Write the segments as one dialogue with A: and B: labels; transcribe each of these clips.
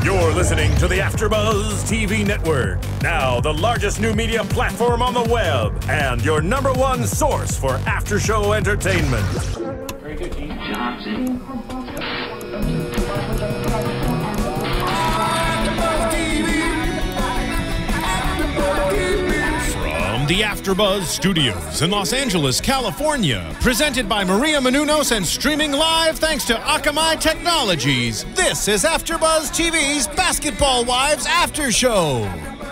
A: You're listening to the AFTERBUZZ TV network. Now the largest new media platform on the web and your #1 source for after-show entertainment.
B: Very good, Dean Johnson.
A: From the AFTERBUZZ Studios in Los Angeles, California, presented by Maria Menounos and streaming live thanks to Akamai Technologies, this is AFTERBUZZ TV's Basketball Wives After Show.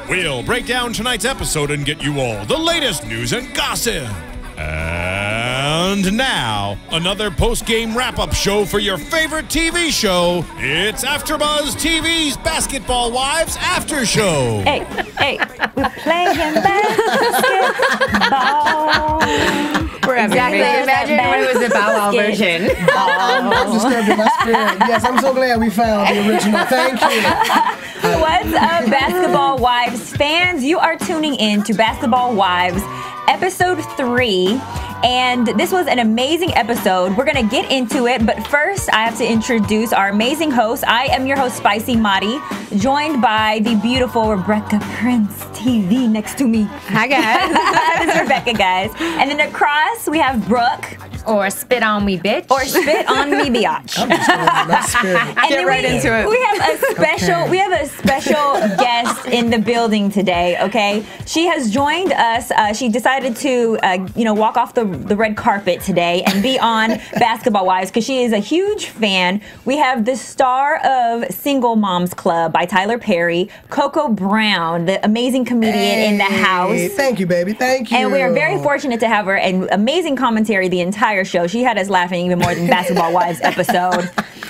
A: We'll break down tonight's episode and get you all the latest news and gossip. And now, another post-game wrap-up show for your favorite TV show. It's AFTERBUZZ TV's Basketball Wives After Show.
C: Hey, we're playing basketball.
D: We're exactly. Imagine when it was the Bow Wow version.
E: I'm disturbed in my spirit. Yes, I'm so glad we found the original. Thank you.
C: What's up, Basketball Wives fans? You are tuning in to Basketball Wives Episode 3. And this was an amazing episode. We're going to get into it, but first I have to introduce our amazing host. I am your host, Spicy Mari, joined by the beautiful Rebecca Prince TV next to me.
D: Hi, guys.
C: This is Rebecca, guys. And then across, we have Brooke.
D: Or spit on me, bitch.
C: Or spit on me, biatch.
E: I'm just going to my spirit.
C: And
D: Get right into it.
C: We have a special guest in the building today, okay? She has joined us. She decided to, walk off the red carpet today and be on Basketball Wives because she is a huge fan. We have the star of Single Moms Club by Tyler Perry, Coco Brown, the amazing comedian in the house.
E: Thank you, baby. Thank you.
C: And we are very fortunate to have her, and amazing commentary the entire show. She had us laughing even more than Basketball Wives episode.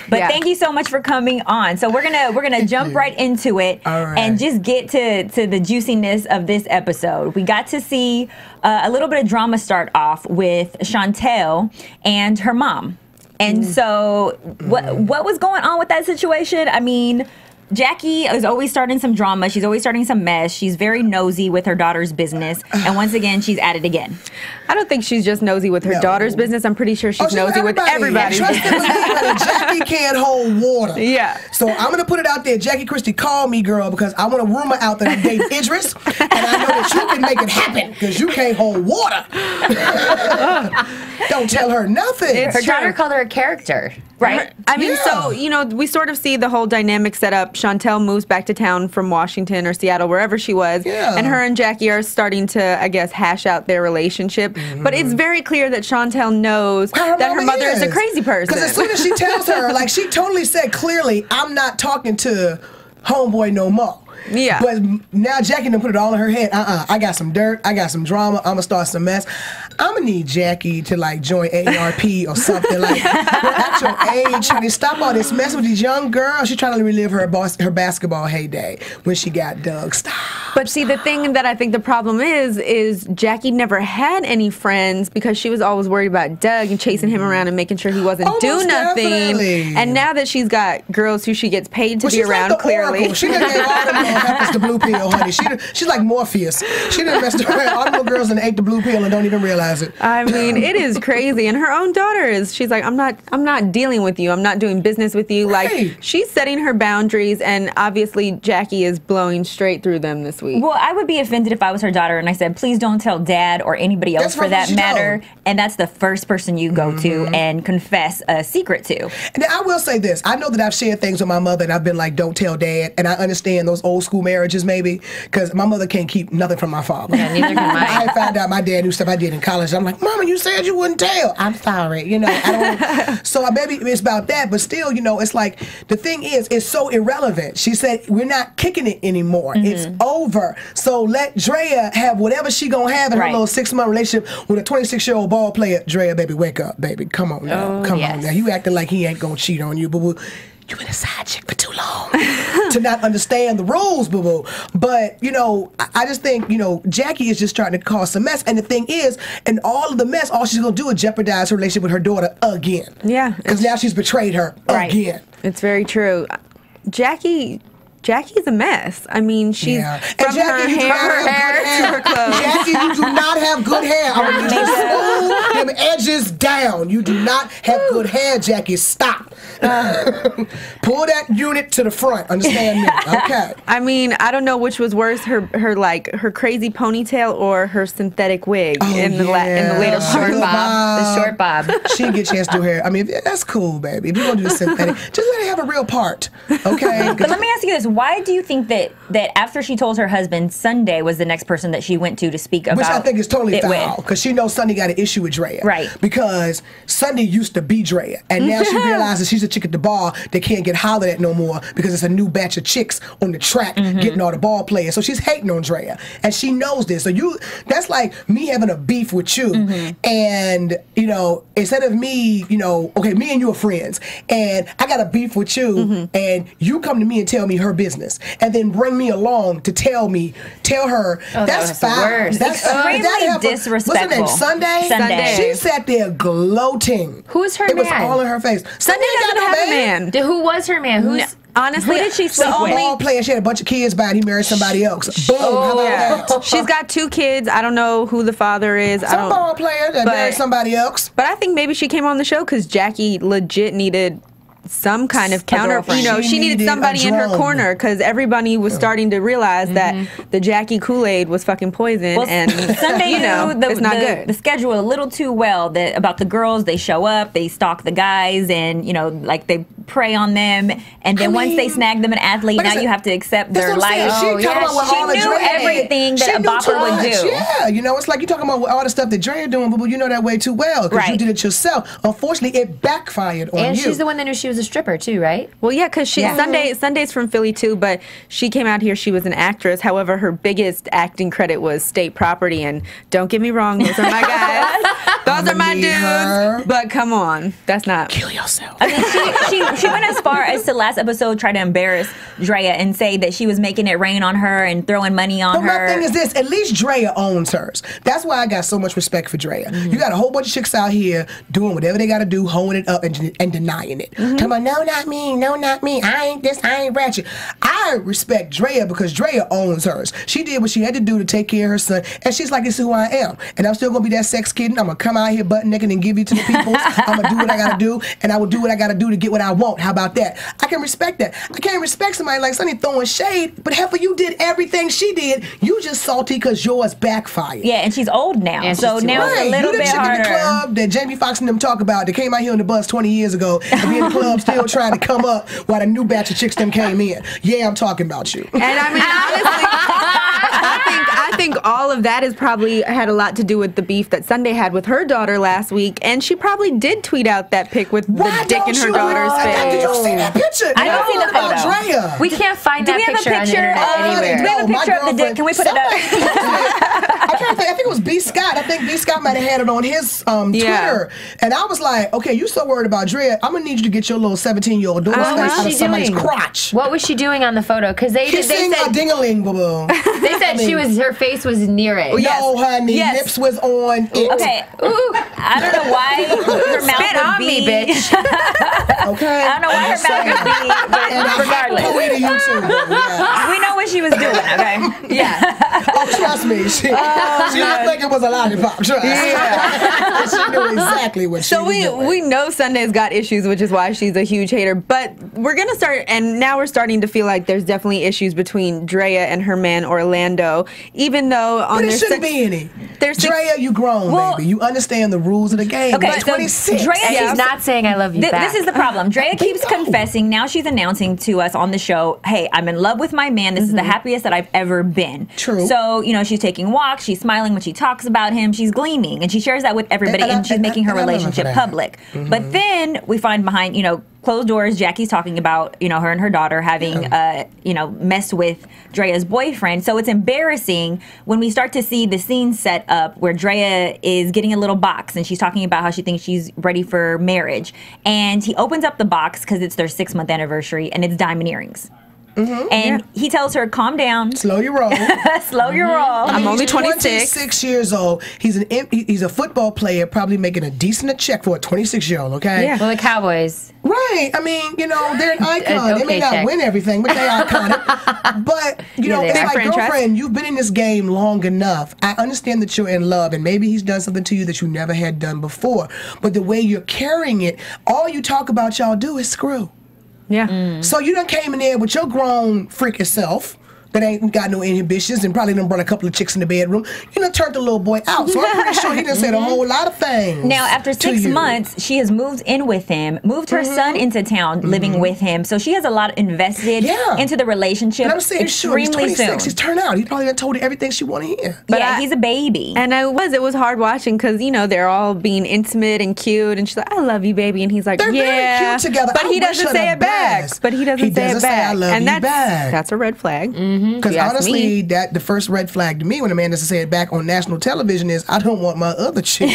C: But thank you so much for coming on. So we're gonna jump right into it and just get to the juiciness of this episode. We got to see a little bit of drama start off with Chantel and her mom. And so what was going on with that situation? I mean, Jackie is always starting some drama. She's always starting some mess. She's very nosy with her daughter's business. And once again, she's at it again.
D: I don't think she's just nosy with her daughter's business. I'm pretty sure she's nosy with everybody's business.
E: Jackie can't hold water.
D: Yeah.
E: So I'm going to put it out there. Jackie Christie, call me, girl, because I want to rumor out that I date Idris. And I know that you can make it happen because you can't hold water. Don't tell her nothing.
D: Her daughter called her a character.
C: Right.
D: I mean, so, we sort of see the whole dynamic set up. Chantel moves back to town from Washington or Seattle, wherever she was. Yeah. And her and Jackie are starting to, I guess, hash out their relationship. But it's very clear that Chantel knows that her mother is a crazy person.
E: Because as soon as she tells her, like, she totally said clearly, I'm not talking to homeboy no more.
D: Yeah.
E: But now Jackie done put it all in her head. I got some dirt. I got some drama. I'm going to start some mess. I'm going to need Jackie to, like, join AARP or something. Like, at your age, honey, stop all this mess with these young girls. She's trying to relive her basketball heyday when she got Doug. Stop.
D: But see, the thing that I think the problem is Jackie never had any friends because she was always worried about Doug and chasing him around and making sure he wasn't doing nothing.
E: Definitely.
D: And now that she's got girls who she gets paid to be around,
E: like
D: clearly.
E: Oracle. She done gave all them motherfuckers the blue pill, honey. She's like Morpheus. She done messed around. All the little girls and ate the blue pill and don't even realize it.
D: I mean, it is crazy. And her own daughter is. She's like, I'm not dealing with you. I'm not doing business with you.
E: Right.
D: Like, she's setting her boundaries, and obviously Jackie is blowing straight through them this week.
C: Well, I would be offended if I was her daughter and I said, please don't tell Dad or anybody else for that matter. And that's the first person you go to and confess a secret to.
E: And I will say this. I know that I've shared things with my mother and I've been like, don't tell Dad. And I understand those old school marriages maybe because my mother can't keep nothing from my father.
D: Yeah, neither can mine.
E: I found out my dad knew stuff I did in college. I'm like, Mama, you said you wouldn't tell. I'm sorry. I don't. So maybe it's about that. But still, it's like the thing is, it's so irrelevant. She said, we're not kicking it anymore. It's over. So let Drea have whatever she gonna have in her little 6-month relationship with a 26-year-old ball player. Drea, baby, wake up, baby. Come on now. Come on now. You acting like he ain't gonna cheat on you, boo-boo. You've been a side chick for too long to not understand the rules, boo-boo. But, I just think, Jackie is just starting to cause some mess. And the thing is, in all of the mess, all she's going to do is jeopardize her relationship with her daughter again.
D: Yeah.
E: Because now she's betrayed her again.
D: It's very true. Jackie Jackie's a mess. I mean, she's from
E: Jackie,
D: her hair to her clothes.
E: Jackie, you do not have good hair. I want you to smooth them edges down. You do not have good hair, Jackie. Stop. Pull that unit to the front. Understand me? Okay.
D: I mean, I don't know which was worse, her crazy ponytail or her synthetic wig in the later part.
F: The short bob.
E: She didn't get a chance to do her hair. I mean, that's cool, baby. If you want to do the synthetic, just let her have a real part. Okay.
C: But let me ask you this: why do you think that after she told her husband, Sunday was the next person that she went to speak about?
E: Which I think is totally foul, because she knows Sunday got an issue with Drea.
C: Right.
E: Because Sunday used to be Drea, and now she realizes she's a chick at the bar that can't get hollered at no more because it's a new batch of chicks on the track getting all the ball players. So she's hating on Drea, and she knows this. So that's like me having a beef with you, and instead of me, okay, me and you are friends, and I got a beef with you, and you come to me and tell me her business, and then bring me along to tell her that's foul. That's
C: extremely disrespectful.
E: What's her name? Sunday. She sat there gloating.
F: Who's her man?
E: It was all in her face.
D: Sunday doesn't have a man.
F: Who was her man?
D: Honestly,
C: who did she sleep with?
E: Ball player. She had a bunch of kids by it. He married somebody else. Boom. How about that?
D: She's got 2 kids. I don't know who the father is.
E: Some ball player that married somebody else.
D: But I think maybe she came on the show because Jackie legit needed some kind of counter. She needed somebody in her corner because everybody was starting to realize that the Jackie Kool-Aid was fucking poison.
C: Well,
D: and
C: Sunday
D: it's not good.
C: The schedule a little too well. About the girls, they show up, they stalk the guys, and they prey on them. And then once they snag them an athlete, now you have to accept their life.
E: She
C: knew everything that a bopper would do.
E: Yeah, it's like you're talking about all the stuff that Drea doing, but you know that way too well because you did it yourself. Unfortunately, it backfired on you.
F: And she's the one that knew she was a stripper too, right?
D: Well, yeah, because Sunday's from Philly too, but she came out here. She was an actress. However, her biggest acting credit was State Property, and don't get me wrong, those are my guys. Those are my dudes. But come on, that's not
E: kill yourself.
C: I mean, she went as far as to last episode try to embarrass Drea and say that she was making it rain on her and throwing money on her.
E: But my thing is this: at least Drea owns hers. That's why I got so much respect for Drea. You got a whole bunch of chicks out here doing whatever they got to do, holding it up and denying it. Talking about no, not me, no, not me. I ain't this, I ain't ratchet. I respect Drea because Drea owns hers. She did what she had to do to take care of her son, and she's like, "This is who I am, and I'm still gonna be that sex kid. I'm gonna come out here butt naked and give you to the people. I'm gonna do what I gotta do, and I will do what I gotta do to get what I want. How about that? I can respect that. I can't respect somebody like Sunny throwing shade, but heifer, you did everything she did. You just salty because yours backfired.
C: Yeah, and she's old now, so now it's a little bit harder.
E: You the club that Jamie Foxx and them talk about that came out here on the bus 20 years ago and be in the club still trying to come up while the new batch of chicks them came in. Yeah, I'm talking about you.
D: And I mean, honestly, I think all of that has probably had a lot to do with the beef that Sunday had with her daughter last week, and she probably did tweet out that pic with the dick in her daughter's face.
E: Did you see that picture?
C: I don't see the photo.
E: Drea.
F: We can't find that picture on the internet anywhere.
C: Do we have a picture of the dick? Can we put it up?
E: I think it was B. Scott. I think B. Scott might have had it on his Twitter. And I was like, okay, you so worried about Drea, I'm going to need you to get your little 17-year-old daughter's face out of somebody's crotch.
F: What was she doing on the photo? Because they said
E: ding-a-ling, boo-boo.
F: They said her face was near it.
E: No, honey, lips was on it.
C: Okay, I don't know why her mouth
F: Spit
C: would
F: on
C: be.
F: me, bitch.
E: Okay.
C: I don't know why her mouth would be, but regardless. We know what she was doing, okay?
F: Yeah.
E: Oh, trust me. She didn't think it was a lollipop. Trust. Yeah. She knew exactly what she was doing.
D: We know Sunday's got issues, which is why she's a huge hater. But we're going to start, and now we're starting to feel like there's definitely issues between Drea and her man, Orlando, even though on
E: but it shouldn't be any. Drea, you grown, baby. You understand the rules of the game.
C: Okay,
E: so 26.
C: Drea
F: she's not saying I love you back.
C: This is the problem. Drea keeps confessing. Now she's announcing to us on the show, hey, I'm in love with my man. This is the happiest that I've ever been.
E: True.
C: So, she's taking walks. She's smiling when she talks about him. She's gleaning. And she shares that with everybody. And she's making her relationship public. But then we find behind, closed doors, Jackie's talking about, her and her daughter having, messed with Drea's boyfriend. So it's embarrassing when we start to see the scene set up where Drea is getting a little box and she's talking about how she thinks she's ready for marriage. And he opens up the box because it's their 6-month anniversary and it's diamond earrings. And he tells her, calm down.
E: Slow your roll.
C: Slow your roll.
D: I'm only 26.
E: 26 years old. He's a football player, probably making a decent check for a 26-year-old, okay?
F: Well, the Cowboys.
E: Right. I mean, you know, they're an icon. They may not
F: check.
E: win everything, but they're iconic. But, you know, it's like, girlfriend, you've been in this game long enough. I understand that you're in love, and maybe he's done something to you that you never had done before. But the way you're carrying it, all you talk about y'all do is screw.
D: Yeah.
E: So you done came in there with your grown freaking self that ain't got no inhibitions and probably done brought a couple of chicks in the bedroom. You done turned the little boy out. So I'm pretty sure he done said a whole lot of things.
C: Now, after 6 months, she has moved in with him, moved her son into town, living with him. So she has a lot invested into the relationship.
E: And I'm saying, sure, he's 26. He's turned out. He probably done told her everything she want to hear.
C: But yeah, he's a baby.
D: And it was hard watching because, you know, they're all being intimate and cute. And she's like, I love you, baby. And he's like,
E: they're very cute together.
D: But he doesn't say it back. But he doesn't say it back.
E: I love you back.
D: That's a red flag.
E: Because honestly, the first red flag to me when a man doesn't say it back on national television is, I don't want my other chicks.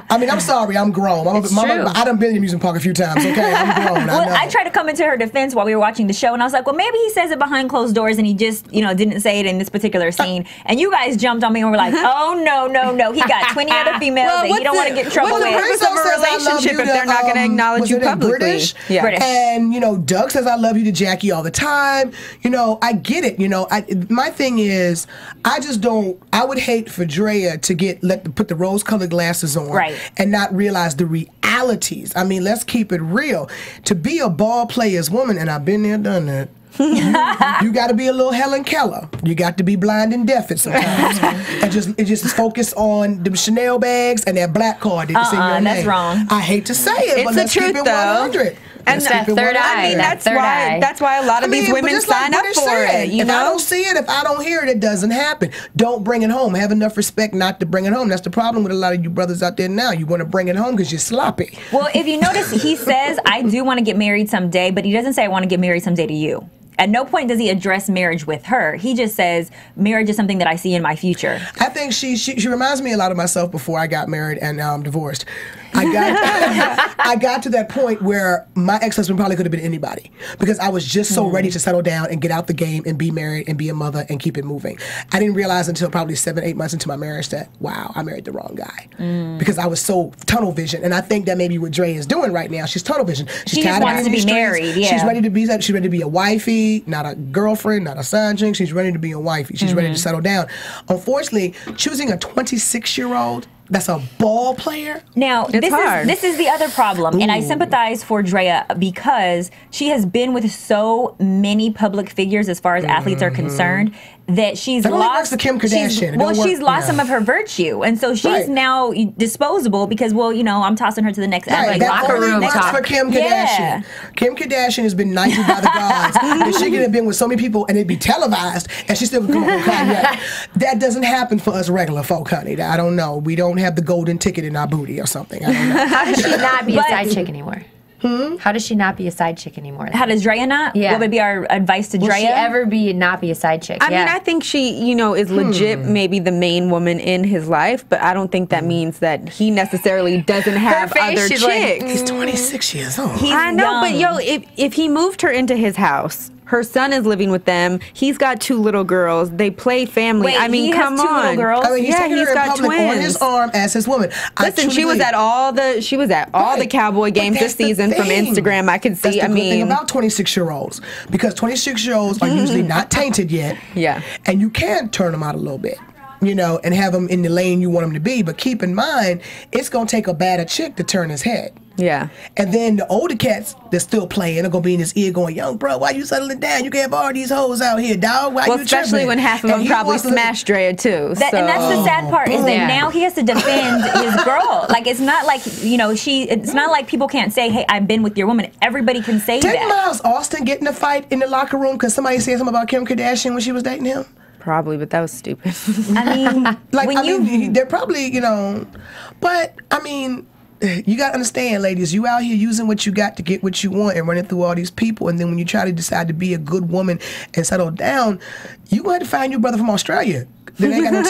E: I mean, I'm sorry, I'm grown. I done been in the amusement park a few times, okay? I'm grown.
C: I tried to come into her defense while we were watching the show, and I was like, well, maybe he says it behind closed doors and he just, you know, didn't say it in this particular scene. And you guys jumped on me and were like, oh, no. He got 20 other females that he don't want to get in trouble with.
D: What's the purpose of a relationship if they're not going to acknowledge you publicly?
E: British?
D: Yeah.
C: British.
E: And, you know, Doug says, I love you to Jackie all the time. You know, I get it. You know, my thing is, I would hate for Drea to put the rose-colored glasses on and not realize the realities. I mean, let's keep it real. To be a ball player's woman, and I've been there, done that, you got to be a little Helen Keller. You got to be blind and deaf at sometimes, and just focus on the Chanel bags and that black card that's in your name.
C: That's wrong.
E: I hate to say it, but let's keep it 100.
D: And that third eye. I mean, that's why a lot of these women sign up for it. You know?
E: If I don't see it, if I don't hear it, it doesn't happen. Don't bring it home. Have enough respect not to bring it home. That's the problem with a lot of you brothers out there now. You want to bring it home because you're sloppy.
C: Well, if you notice, he says, I do want to get married someday, but he doesn't say I want to get married someday to you. At no point does he address marriage with her. He just says, marriage is something that I see in my future.
E: I think she reminds me a lot of myself before I got married and divorced. I got to that point where my ex-husband probably could have been anybody because I was just so ready to settle down and get out the game and be married and be a mother and keep it moving. I didn't realize until probably 7-8 months into my marriage that, wow, I married the wrong guy because I was so tunnel vision. And I think that maybe what Drea is doing right now, she's tunnel vision.
C: She just wants to be married. Yeah.
E: She's ready to be a wifey, not a girlfriend, not a side chick. She's ready to be a wifey. She's ready to settle down. Unfortunately, choosing a 26-year-old that's a ball player.
C: Now, this is the other problem, and I sympathize for Drea because she has been with so many public figures as far as athletes are concerned that she's lost
E: the Kim Kardashian.
C: She's lost some of her virtue, and so she's now disposable because, well, you know, I'm tossing her to the next
F: locker room talk
E: for Kim Kardashian. Yeah. Kim Kardashian has been knighted by the gods, and she could have been with so many people, and it'd be televised, and she still could come up with Kanye. That doesn't happen for us regular folk, honey. I don't know. We don't have the golden ticket in our booty or something. I don't know.
F: How does she not be a side chick anymore? How does she not be a side chick anymore?
C: How does Drea not? Yeah. What would be our advice to Drea?
F: Will she ever not be a side chick?
D: I mean, I think she, you know, is legit maybe the main woman in his life, but I don't think that means that he necessarily doesn't have other chicks.
E: Like, he's 26 years old.
D: I know, but yo, if he moved her into his house, her son is living with them. He's got 2 little girls. They play family.
C: Wait,
D: I mean,
C: he
D: come
C: has 2
D: on.
C: little girls?
E: I mean, he's got twins on his arm as his woman.
D: Listen, she was at all the Cowboy games this season from Instagram. I could see.
E: That's the good thing about 26-year-olds, because 26-year-olds are usually not tainted yet.
D: Yeah,
E: and you can turn them out a little bit, you know, and have them in the lane you want them to be. But keep in mind, it's gonna take a badder chick to turn his head.
D: Yeah.
E: And then the older cats that's still playing are gonna be in his ear going, "Young bro, why you settling down? You can have all these hoes out here, dog. Why you
D: especially
E: tripping?"
D: when half of them probably smashed Drea too.
C: And that's the sad part is that now he has to defend his girl. Like, it's not like, you know, it's not like people can't say, "Hey, I've been with your woman." Everybody can say that.
E: Didn't Miles Austin get in a fight in the locker room because somebody said something about Kim Kardashian when she was dating him?
D: Probably, but that was stupid.
C: I mean,
E: like, they're probably, you know, but I mean, you got to understand, ladies, you out here using what you got to get what you want and running through all these people, and then when you try to decide to be a good woman and settle down, you going to find your brother from Australia that ain't got no TV.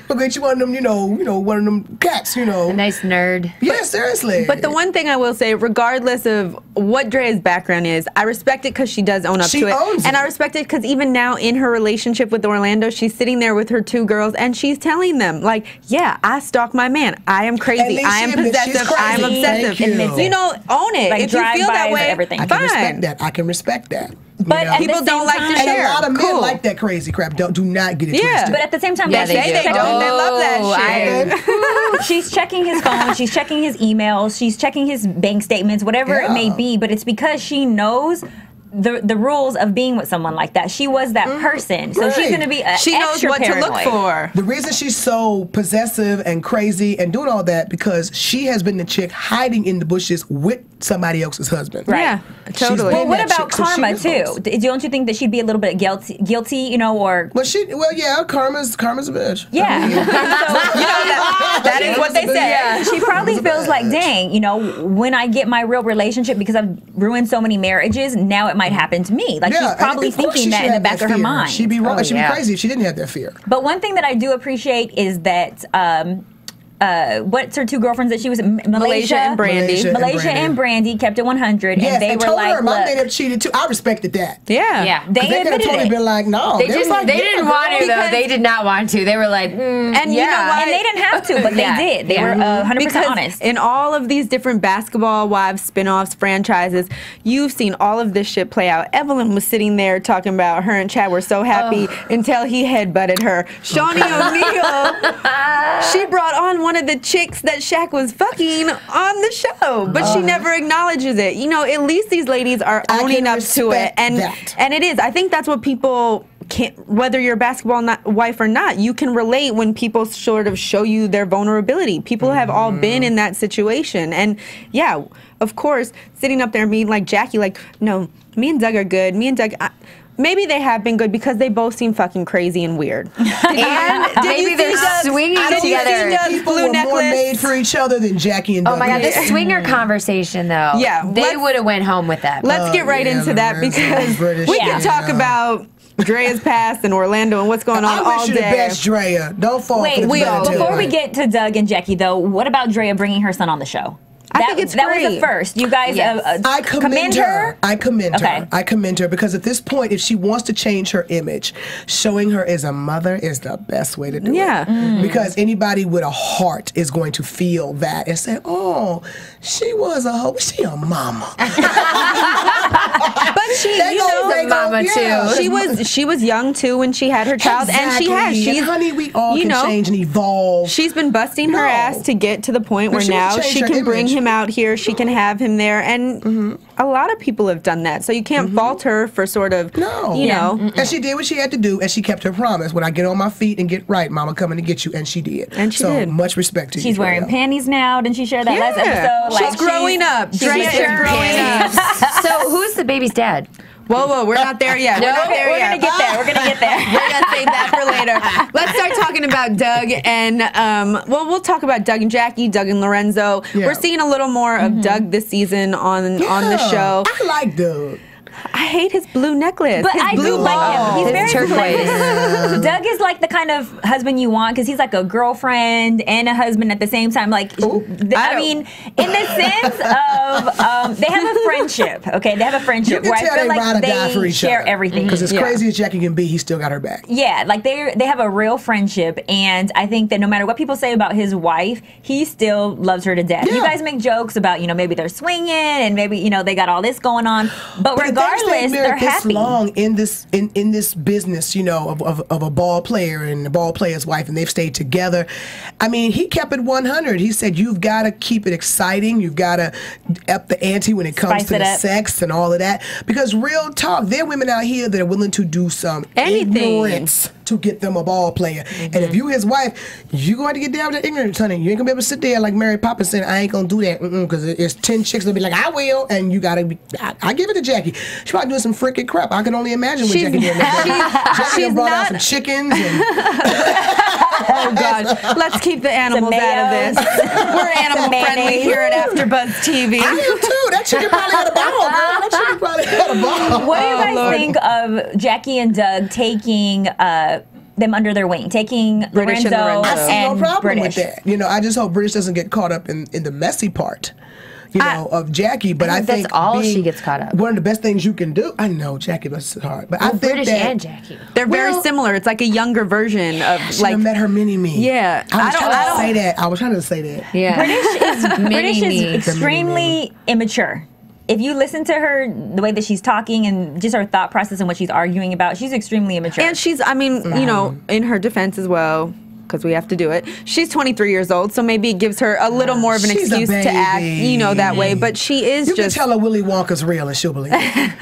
E: because you one of them, one of them cats,
F: A nice nerd.
E: Yeah, seriously.
D: But the one thing I will say, regardless of what Drea's background is, I respect it because she does own up to it.
E: Owns
D: and
E: it.
D: I respect it because even now in her relationship with Orlando, she's sitting there with her 2 girls and she's telling them, like, yeah, I stalk my man. I am crazy. I am possessive. I am obsessive.
E: Thank you.
D: Own it.
C: Like,
D: if you feel that way,
C: everything.
E: I can respect that. I can respect that.
C: But at
D: people
C: the
D: don't
C: same
D: like to
C: time-
D: share.
E: And a lot of men
D: Cool.
E: like that crazy crap. Do not get it twisted.
C: But at the same time,
F: Yeah,
C: though,
F: they
C: she's
F: do.
C: checking-
D: They love that shit.
C: she's checking his phone, she's checking his emails, she's checking his bank statements, whatever it may be, but it's because she knows the rules of being with someone like that. She was that person. So she's going to be
D: She knows
C: extra
D: what
C: paranoid.
D: to look for.
E: The reason she's so possessive and crazy and doing all that because she has been the chick hiding in the bushes with somebody else's husband.
C: Right.
D: Yeah, totally.
C: Well, what
E: that
C: about
E: chick, so she
C: karma too?
E: knows.
C: Don't you think that she'd be a little bit guilty, or
E: Well, yeah, karma's a bitch.
C: yeah?
D: That is what they say.
C: Yeah. She probably feels like, dang, when I get my real relationship, because I've ruined so many marriages, now it might happen to me. Like, she's probably
E: and of course
C: thinking
E: she
C: that
E: should
C: in the
E: have
C: back of her
E: fear.
C: mind.
E: She'd be wrong. She'd be
F: yeah.
E: crazy if she didn't have that fear.
C: But one thing that I do appreciate is that what's her 2 girlfriends that she was
D: Malaysia and Brandy.
C: Malaysia and Brandy kept it 100,
E: Yes,
C: and they were
E: told
C: like,
E: her my
C: look,
E: man have cheated too. I respected that.
D: Yeah.
F: Yeah.
C: they
E: They could have
C: admitted
E: totally
C: it.
E: been like, no.
F: They
E: was like,
F: didn't
E: yeah,
F: want to, though.
D: because-
F: They did not want to. They were like,
D: And you know what?
C: And they didn't have to, but
F: Yeah.
C: they did. They
F: Yeah.
C: were 100%
D: Because
C: honest.
D: in all of these different Basketball Wives spin-offs, franchises, you've seen all of this shit play out. Evelyn was sitting there talking about her and Chad were so happy until he headbutted her. Shawnee O'Neal, she brought on one of the chicks that Shaq was fucking on the show, but she never acknowledges it. At least these ladies are
E: I
D: owning
E: can
D: up to it.
E: respect
D: And
E: that.
D: and it is. I think that's what people can't, whether you're a basketball wife or not, you can relate when people sort of show you their vulnerability. People have all been in that situation. And yeah, of course, sitting up there and being like Jackie, like, no, me and Doug are good. Me and Doug, maybe they have been good because they both seem fucking crazy and weird.
F: and maybe they're swinging together.
E: People
D: blue
E: were more
D: necklace?
E: made for each other than Jackie and Doug.
F: Oh my God, this swinger conversation though.
D: Yeah,
F: they
D: let's-
F: would have went home with that.
D: Let's get right into that because
E: British,
D: we can talk about Drea's past and Orlando and what's going on
E: I
D: all
E: wish you the
D: day.
E: best, Drea. Don't fall
C: Wait,
E: for the
C: before we get to Doug and Jackie, though, what about Drea bringing her son on the show?
D: I think it's
C: that was
D: great.
C: the first. You guys
F: Yes.
E: I commend her. I commend
C: Okay.
E: her. I commend her because at this point, if she wants to change her image, showing her as a mother is the best way to do
D: Yeah.
E: it. Because anybody with a heart is going to feel that and say, "Oh, she was she a mama."
D: But she,
E: They
D: you
E: gonna
D: know,
E: make
F: mama,
E: yeah.
F: too.
D: she was young too when she had her child, and she has.
E: Exactly.
D: She's
E: And honey, we all
D: you
E: can
D: know,
E: change and evolve.
D: She's been busting her
E: No.
D: ass to get to the point
E: But
D: where
E: she
D: now
E: changed
D: she
E: her
D: can bring
E: image.
D: him out here. She can have him there, and a lot of people have done that. So you can't fault her for sort of,
E: No.
D: you know.
E: And she did what she had to do, and she kept her promise. When I get on my feet and get right, Mama coming to get you, and she did.
D: And she
E: so
D: did.
E: much respect to you.
C: She's wearing
E: Drea.
C: panties now. Didn't she share that last episode?
D: She's growing up.
C: she's
D: Drea is
C: maturing.
D: growing up.
F: So who's the baby's dad?
D: Whoa, we're not there yet. We're not there
C: We're
D: yet.
C: gonna get there. We're gonna get there.
D: We're gonna save that for later. Let's start talking about Doug and we'll talk about Doug and Jackie, Doug and Lorenzo.
E: Yeah.
D: We're seeing a little more of Doug this season on the show.
E: I like Doug.
D: I hate his blue necklace.
C: But
D: his
C: I
D: blue
C: do like him.
D: ball.
C: He's
F: His
C: very
F: turquoise.
C: turquoise. Doug is like the kind of husband you want because he's like a girlfriend and a husband at the same time. Like, I mean, in the sense of they have a friendship. Okay, they have a
E: You
C: friendship
E: can
C: where I
E: tell
C: feel
E: they ride or
C: like
E: die for
C: they
E: each
C: share
E: other.
C: everything.
E: Because as
D: Yeah.
E: crazy as Jackie can be, he still got her back.
C: Yeah, like they have a real friendship, and I think that no matter what people say about his wife, he still loves her to death. You
E: Yeah.
C: guys make jokes about maybe they're swinging and maybe they got all this going on, but
E: But if they
C: regardless,
E: stayed
C: they're
E: married this
C: happy.
E: long in this business, of a ball player and a ball player's wife, and they've stayed together. I mean, he kept it 100. He said, "You've got to keep it exciting. You've got to up the ante when it comes
C: Spice
E: to
C: it
E: the
C: up.
E: sex and all of that." Because real talk, there are women out here that are willing to do some
D: Anything.
E: ignorance to get them a ball player. And if you his wife, you going to get down with that ignorance, honey. You ain't gonna be able to sit there like Mary Poppins saying, "I ain't gonna do that," because it's 10 chicks that'll be like, "I will," and you gotta be. I give it to Jackie. She's probably doing some freaking crap. I can only imagine what Jackie doing. Jackie done brought out some chickens and.
D: Oh God! Let's keep the animals
C: Some
D: out of
C: mayo.
D: this. We're animal friendly
C: mayonnaise.
D: here at AfterBuzz TV.
E: I am too. That chicken probably had a ball, girl. That chicken probably had a ball.
C: What do you guys think of Jackie and Doug taking them under their wing, taking
D: British and
C: Lorenzo
D: Lorenzo.
E: I see no
C: and
E: problem
C: Brittish.
E: with that. You know, I just hope British doesn't get caught up in the messy part. You know, of Jackie, but I think
F: that's all she gets caught up.
E: One of the best things you can do. I know Jackie, but it's hard. But I think
F: British
E: that
F: and Jackie.
D: They're very similar. It's like a younger version of
E: I should
D: like
E: have met her mini me.
D: Yeah,
E: I was trying to say that. I was trying to say that.
F: Yeah.
C: British is extremely immature. If you listen to her, the way that she's talking and just her thought process and what she's arguing about, she's extremely immature.
D: And she's, I mean, you know, in her defense as well, because we have to do it. She's 23 years old, so maybe it gives her a little more of an
E: She's a
D: excuse to act, you know, that way. But she is
E: You
D: just.
E: can tell her Willy Wonka's real and she'll believe it.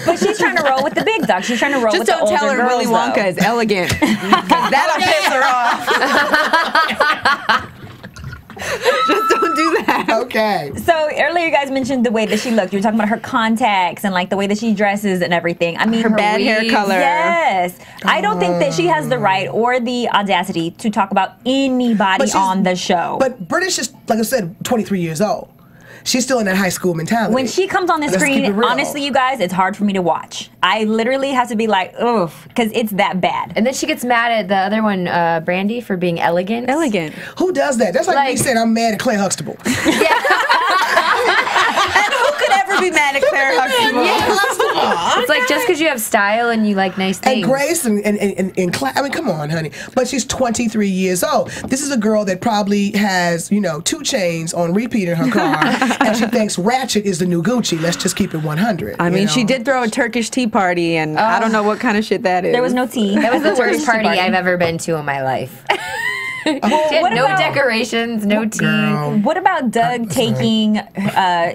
C: But she's trying to roll with the big dog. She's trying to roll
D: Just
C: with the
D: don't tell
C: older
D: her
C: girls,
D: Willy Wonka
C: though.
D: is elegant. 'Cause that'll piss her off. Just don't do that.
E: Okay.
C: So earlier you guys mentioned the way that she looked. You were talking about her contacts and like the way that she dresses and everything. I mean,
D: Her bad hair
C: weave.
D: color.
C: Yes. I don't think that she has the right or the audacity to talk about anybody
E: But she's-
C: on the show.
E: But British is, like I said, 23 years old. She's still in that high school mentality.
C: When she comes on the
E: Let's keep it
C: screen,
E: real.
C: honestly, you guys, it's hard for me to watch. I literally have to be like, oof, because it's that bad.
F: And then she gets mad at the other one, Brandy, for being elegant.
D: Elegant.
E: Who does that? That's like me saying I'm mad at Claire Huxtable.
D: And who could ever be mad at Claire Huxtable?
F: It's like just because you have style and you like nice things.
E: And grace and I mean, come on, honey. But she's 23 years old. This is a girl that probably has, you know, 2 chains on repeat in her car, and she thinks Ratchet is the new Gucci. Let's just keep it 100.
D: I mean,
E: you know?
D: she did throw a Turkish tea party, and I don't know what kind of shit that is.
C: There was no tea.
F: That was the worst party I've ever been to in my life. She had
C: what
F: no
C: about-
F: decorations, no tea.
C: What about Doug taking,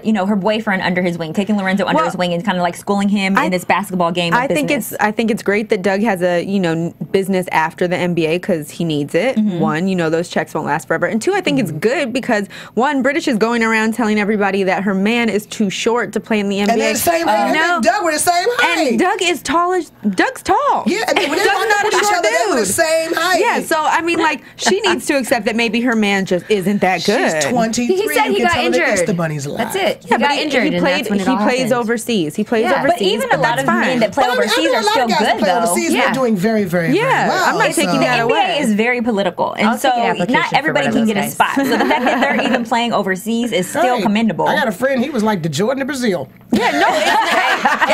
C: you know, her boyfriend under his wing, taking Lorenzo under his wing and kind of like schooling him in this basketball game? Of business?
D: I think it's great that Doug has a, you know, business after the NBA because he needs it. One, you know, those checks won't last forever, and two, I think it's good because one, British is going around telling everybody that her man is too short to play in the NBA.
E: And they're the same height.
D: No.
E: And Doug were the same height.
D: And Doug is tall as Doug's tall.
E: Yeah, and when they
D: Doug's
E: walked
D: not
E: up
D: a
E: with each
D: short
E: other, they were the
D: dude.
E: same height.
D: Yeah, so I mean, like, she needs to accept that maybe her man just isn't that good.
E: She's 23.
F: He said
E: You
F: he
E: can
F: got
E: tell her the
F: injured.
E: Easter Bunny's alive.
F: That's it.
D: Yeah,
F: he got
D: but
F: injured,
D: he
F: and
D: played.
F: that's when it
D: He
F: all
D: plays
F: happened.
D: overseas. He plays
F: Yeah.
D: overseas.
C: But even a lot
D: that's
C: of
D: fine.
C: men that play
E: But I mean,
C: overseas
E: I know
C: are
E: a lot
C: still
E: of guys
C: good
E: that play
C: though.
E: overseas,
F: Yeah.
E: they're doing very, very,
D: Yeah,
E: very well.
D: I'm not taking
C: The
D: that
C: NBA
D: away.
C: is very political, and
F: I'll take an
C: so
F: application
C: not
F: for
C: everybody
F: one of
C: can
F: those
C: get a
F: guys.
C: spot. So the fact that they're even playing overseas is still
E: Hey,
C: commendable.
E: I got a friend, he was like the Jordan of Brazil.
D: Yeah, no,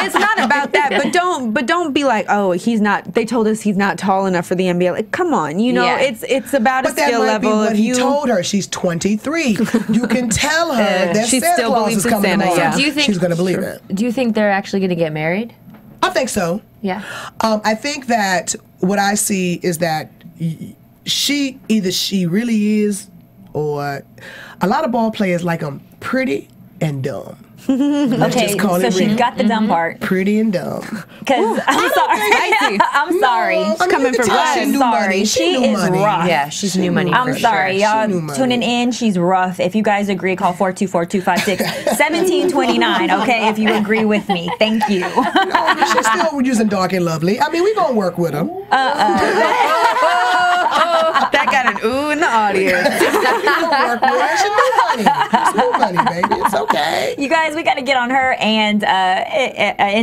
D: it's not about that. But don't be like, oh, he's not. They told us he's not tall enough for the NBA. Like, come on, you know,
F: Yeah.
D: it's about
E: But
D: a
E: that
D: skill
E: might
D: level.
E: be what
D: If
E: he
D: you
E: told her. She's 23. You can tell her that
D: She
E: Santa
D: still
E: Claus
D: believes
E: is
D: in
E: coming
D: Santa,
E: tomorrow.
D: yeah.
F: Do you think
E: she's going to believe it?
F: Do you think they're actually going to get married?
E: I think so.
F: Yeah.
E: I think that what I see is that she really is, or a lot of ball players like them pretty and dumb. Let's
C: Okay,
E: just call
C: so
E: it
C: she
E: real.
C: got the dumb part.
E: Pretty and dumb.
C: Because I'm sorry,
D: spicy.
C: I'm sorry.
E: I mean,
D: coming
E: you can
D: from
E: tell
D: us.
E: she
C: I'm
E: knew
C: sorry.
E: money.
C: She
E: knew
C: is
E: money.
C: rough.
F: Yeah, she's new money.
C: I'm
F: for
C: sorry,
F: sure.
E: She knew
C: y'all
E: money.
C: tuning in. She's rough. If you guys agree, call 424-256-1729. Okay, if you agree with me, thank you.
E: No, she's still using dark and lovely. I mean, we gonna work with her.
D: that got an ooh in the audience.
E: We gonna work with her. She knew money. It's new money, baby. It's okay.
C: You guys, we got to get on her and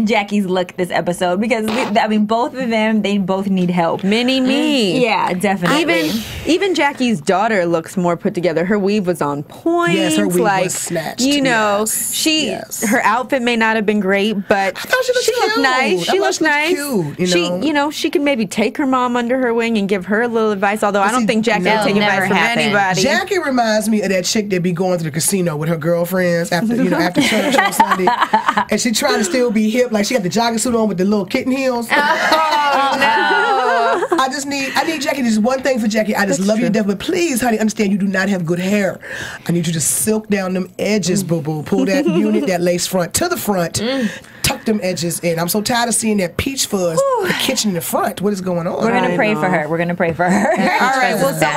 C: Jackie's look this episode because I mean both of them, they both need help.
D: Mini me.
C: Yeah, definitely.
D: Even Jackie's daughter looks more put together. Her weave was on point.
E: Yes, her weave
D: like,
E: was snatched.
D: You know,
E: Yes.
D: her outfit may not have been great, but
E: thought she looked
D: looked
E: cute.
D: nice.
E: I
D: She
E: thought
D: looked
E: she looked
D: nice.
E: cute, you know?
D: She, she could maybe take her mom under her wing and give her a little advice. Although I don't
E: see,
D: think Jackie would
F: that'll
D: take
F: never
D: advice from
F: happen.
D: anybody.
E: Jackie reminds me of that chick that be going to the casino with her girlfriends after after church on Sunday, and she trying to still be hip, like she got the jogging suit on with the little kitten heels.
F: Oh, no.
E: I need Jackie. Just one thing for Jackie. I just love you to death, but please, honey, understand you do not have good hair. I need you to silk down them edges, boo boo. Pull that unit, that lace front to the front. Tuck them edges in. I'm so tired of seeing that peach fuzz, the kitchen in the front. What is going on?
C: We're gonna pray for her. We're gonna pray for her.
D: All right. Well, so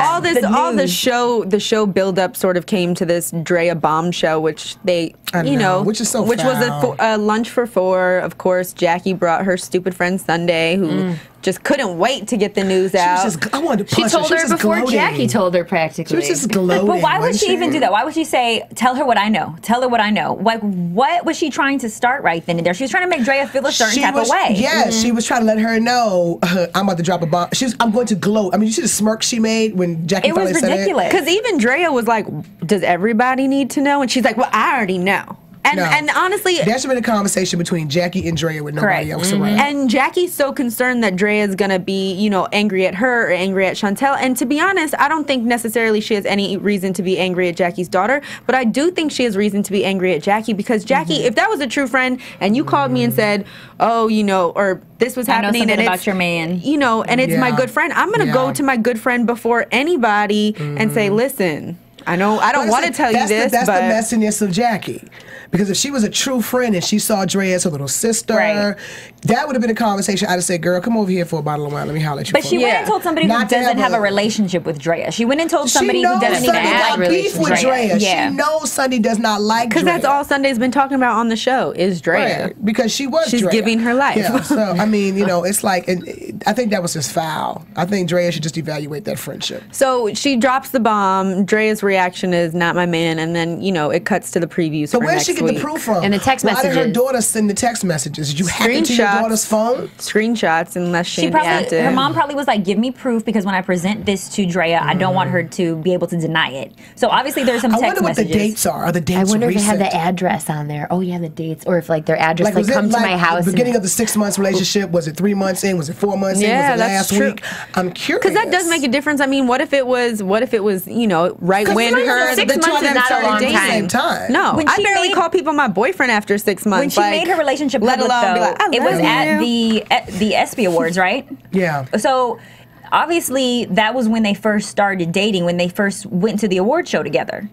D: all the
C: news.
D: show build up sort of came to this Drea bombshell, which they,
E: I know, which is so
D: which was
E: foul.
D: a lunch for 4. Of course, Jackie brought her stupid friend Sunday, who just couldn't wait to get the news out.
E: I wanted to
F: She
E: punch
F: told
E: her.
F: her
E: She was just
F: before
E: gloating.
F: Jackie told her practically.
E: She was just gloating.
C: But why would
E: wasn't
C: she even do that? Why would she say, tell her what I know? Tell her what I know. Like, what was she trying to start right then? She was trying to make Drea feel a certain type of way.
E: Yes, she was trying to let her know, I'm about to drop a bomb. I'm going to gloat. I mean, you see the smirk she made when Jackie finally said it?
C: It was ridiculous.
D: Because even Drea was like, does everybody need to know? And she's like, well, I already know. And honestly,
E: there should have been a conversation between Jackie and Drea with nobody else around.
D: And Jackie's so concerned that Drea's gonna be, you know, angry at her or angry at Chantel. And to be honest, I don't think necessarily she has any reason to be angry at Jackie's daughter, but I do think she has reason to be angry at Jackie because Jackie, if that was a true friend and you called me and said, oh, you know, or this was happening
C: and
D: it's
C: about your man,
D: you know, and it's my good friend, I'm gonna go to my good friend before anybody and say, listen, I know I don't want to tell you this,
E: that's
D: but
E: the messiness of Jackie. Because if she was a true friend and she saw Drea as her little sister, that would have been a conversation. I'd have said, girl, come over here for a bottle of wine. Let me holler at you.
C: But she went and told somebody who doesn't have a relationship with Drea. She went and told somebody who doesn't even have a relationship with Drea.
E: She knows Sunday does not like Drea.
D: Because that's all Sunday's been talking about on the show is Drea.
E: Right. Because she's
D: Drea. Giving her life.
E: Yeah. So, I mean, you know, it's like, I think that was just foul. I think Drea should just evaluate that friendship.
D: So she drops the bomb. Drea's reaction is not my man. And then, you know, it cuts to the previews for next week. So
E: where'd she get the proof from?
F: And the text messages.
E: Why did her daughter send the text messages? Did you hack into your daughter's phone?
D: Screenshots, unless she
C: probably, her mom probably was like, give me proof because when I present this to Drea, I don't want her to be able to deny it. So obviously there's some text messages.
E: I wonder what the dates are. Are the dates recent?
F: I wonder if they have the address on there. Oh yeah, the dates. Or if like their address, like come to my house.
E: The beginning of the 6 months relationship, was it 3 months in? Was it 4 months in? Was it last week? I'm curious.
D: Because that does make a difference. I mean, what if it was, you know, right when her,
F: 6 months is not a long time.
D: No, I barely call people my boyfriend after 6 months.
C: When she made her relationship public, though, it was at the ESPY Awards, right?
E: Yeah.
C: So obviously that was when they first started dating, when they first went to the award show together.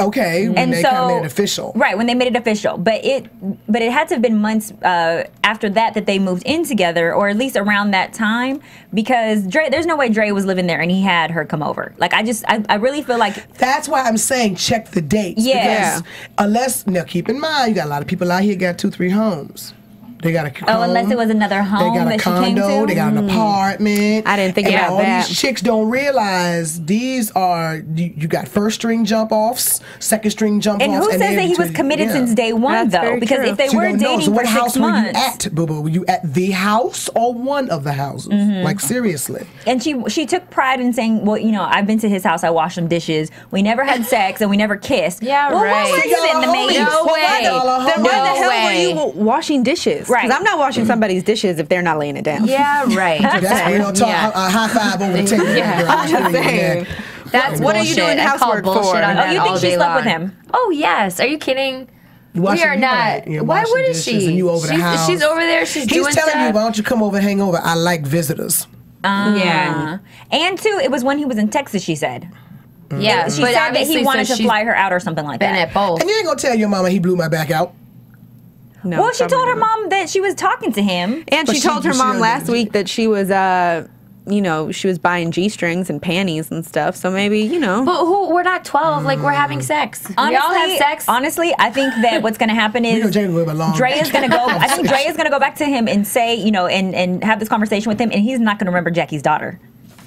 E: Okay, when they kind of made it official.
C: Right, when they made it official. But it had to have been months after that they moved in together, or at least around that time, because there's no way Drea was living there and he had her come over. Like, I really feel like...
E: That's why I'm saying check the dates.
C: Yeah.
E: Because unless, now keep in mind, you got a lot of people out here got 2, 3 homes. They got a home.
C: Unless it was another home
E: they got
C: that
E: a condo,
C: she came to.
E: They got an apartment.
D: I didn't think about
E: all
D: that.
E: These chicks don't realize these are, you got first string jump offs, second string jump offs.
C: And who says that he was committed since day one, though? Because if they were dating for 6 months.
E: What house were you at, boo-boo? Were you at the house or one of the houses? Like, seriously.
C: And she took pride in saying, well, you know, I've been to his house, I washed some dishes. We never had sex and we never kissed.
F: Yeah,
C: well,
F: right.
C: What were you in the maid?
F: No way.
D: Then why the hell were you washing dishes?
C: Right.
D: Because I'm not washing somebody's dishes if they're not laying it down.
F: Yeah, right.
E: That's real talk. A high five over the table.
D: I'm just saying.
F: That's
D: what are you doing housework for?
C: Oh, you think she slept with him?
F: Oh, yes. Are you kidding? We are not. Why wouldn't she?
E: And you over the house.
F: She's over there. She's doing stuff.
E: He's telling you, why don't you come over and hang over? I like visitors.
C: Yeah. And too, it was when he was in Texas, she said.
F: Yeah,
C: she said that he wanted to fly her out or something like that.
F: At both.
E: And you ain't gonna tell your mama he blew my back out.
D: No,
C: well, she told her mom that she was talking to him.
D: And she told her mom last week that she was, you know, she was buying G-strings and panties and stuff. So maybe, you know.
F: But we're not 12. Like, we're having sex.
C: Honestly,
F: we all have sex.
C: Honestly, I think that what's going to happen is Drea's going to go. I think Drea's going to go back to him and say, you know, and have this conversation with him, and he's not going to remember Jackie's daughter.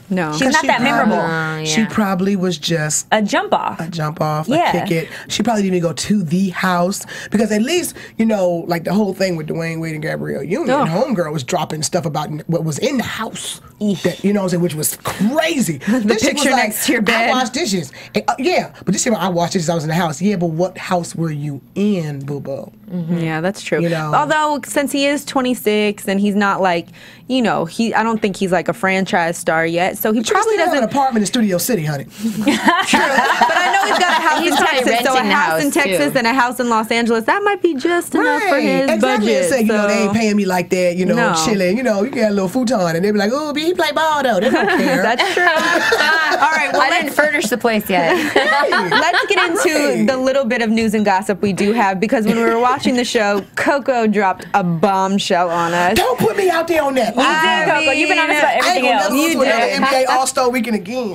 D: No.
C: She's not that memorable.
E: She probably was just
C: a jump off.
E: A kick it. She probably didn't even go to the house. Because at least, you know, like the whole thing with Dwayne Wade and Gabrielle Union, Homegirl was dropping stuff about what was in the house. That, you know what I'm saying, which was crazy.
D: The picture next to your bed.
E: I washed dishes. Yeah, but this year I washed dishes, I was in the house. Yeah, but what house were you in, boo-boo?
D: Yeah, that's true.
E: You know?
D: Although, since he is 26 and he's not like, you know, I don't think he's like a franchise star yet. So he probably doesn't
E: have an apartment in Studio City, honey.
D: True. But I know he's got a house in Texas. So a house in Texas and a house in Los Angeles, that might be just enough for his budget.
E: Say, you know, they ain't paying me like that, you know, chilling. You know, you get a little futon and they be like, oh, he play ball though. They don't care.
D: That's true. All right, well,
F: I didn't furnish the place yet.
D: Let's get into the little bit of news and gossip we do have, because when we were watching the show, Coco dropped a bombshell on us.
E: Don't put me out there on that.
C: You did, Coco. You've been honest about everything else.
E: You did. NBA All-Star Weekend again.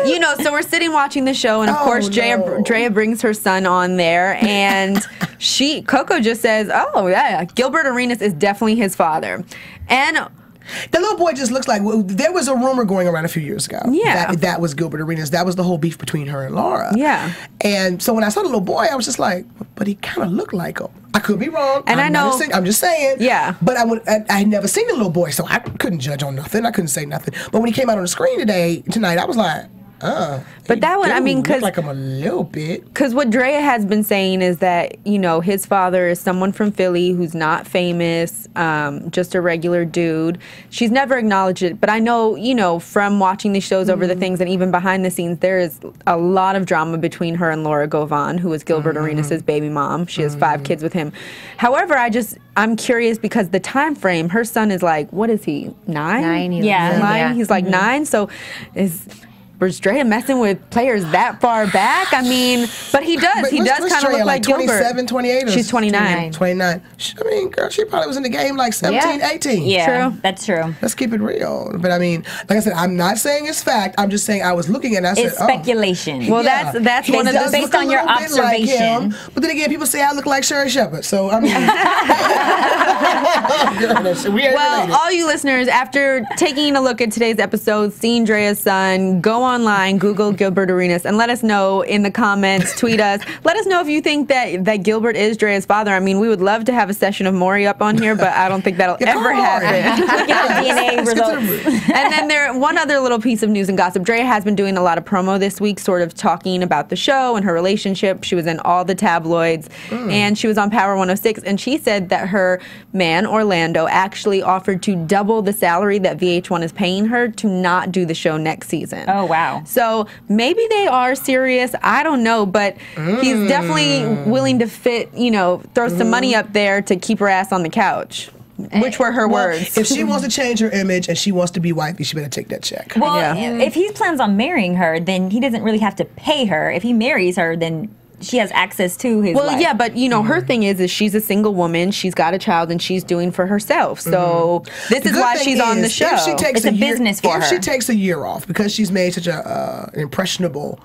D: You know, so we're sitting watching the show, and of course, Drea brings her son on there, and Coco just says, "Oh yeah, Gilbert Arenas is definitely his father," and.
E: The little boy just looks like, there was a rumor going around a few years ago.
D: Yeah.
E: That was Gilbert Arenas. That was the whole beef between her and Laura.
D: Yeah.
E: And so when I saw the little boy, I was just like, but he kind of looked like him. I could be wrong.
D: And I know.
E: I'm just saying.
D: Yeah.
E: But I had never seen the little boy, so I couldn't judge on nothing. I couldn't say nothing. But when he came out on the screen tonight, I was like,
D: but that one, I mean, because
E: like him a little bit.
D: Because what Drea has been saying is that, you know, his father is someone from Philly who's not famous, just a regular dude. She's never acknowledged it, but I know, you know, from watching these shows over the things and even behind the scenes, there is a lot of drama between her and Laura Govan, who is Gilbert Arenas' baby mom. She has 5 kids with him. However, I'm curious because the time frame, her son is like, what is he, 9?
F: 9,
C: yeah.
F: 9?
D: He's like 9, so was Draya messing with players that far back? I mean, but he does. He does kind of look like Gilbert.
E: 27, 28?
D: She's 29.
E: 29. I mean, girl, she probably was in the game like 17, 18.
C: Yeah, true. That's true.
E: Let's keep it real. But I mean, like I said, I'm not saying it's fact. I'm just saying I was looking and I said,
C: it's speculation.
D: Well, that's one of the
C: based on your observation.
E: Like but then again, people say I look like Sherry Shepherd. So I mean,
D: well, all you listeners, after taking a look at today's episode, seeing Drea's son, go online, Google Gilbert Arenas, and let us know in the comments, tweet us. Let us know if you think that Gilbert is Drea's father. I mean, we would love to have a session of Maury up on here, but I don't think that'll ever happen.
C: Get the DNA results.
D: And then one other little piece of news and gossip. Drea has been doing a lot of promo this week, sort of talking about the show and her relationship. She was in all the tabloids, and she was on Power 106, and she said that her man, Orlando, actually offered to double the salary that VH1 is paying her to not do the show next season.
C: Oh, wow.
D: So maybe they are serious. I don't know, but he's definitely willing to throw some money up there to keep her ass on the couch. Which were her words.
E: If she wants to change her image and she wants to be wifey, she better take that check.
C: Well, if he plans on marrying her, then he doesn't really have to pay her. If he marries her, then she has access to his life.
D: Yeah, but her thing is she's a single woman, she's got a child, and she's doing for herself. So this is why she's on the show.
C: It's a business for her.
E: If she takes a year off because she's made such an impressionable,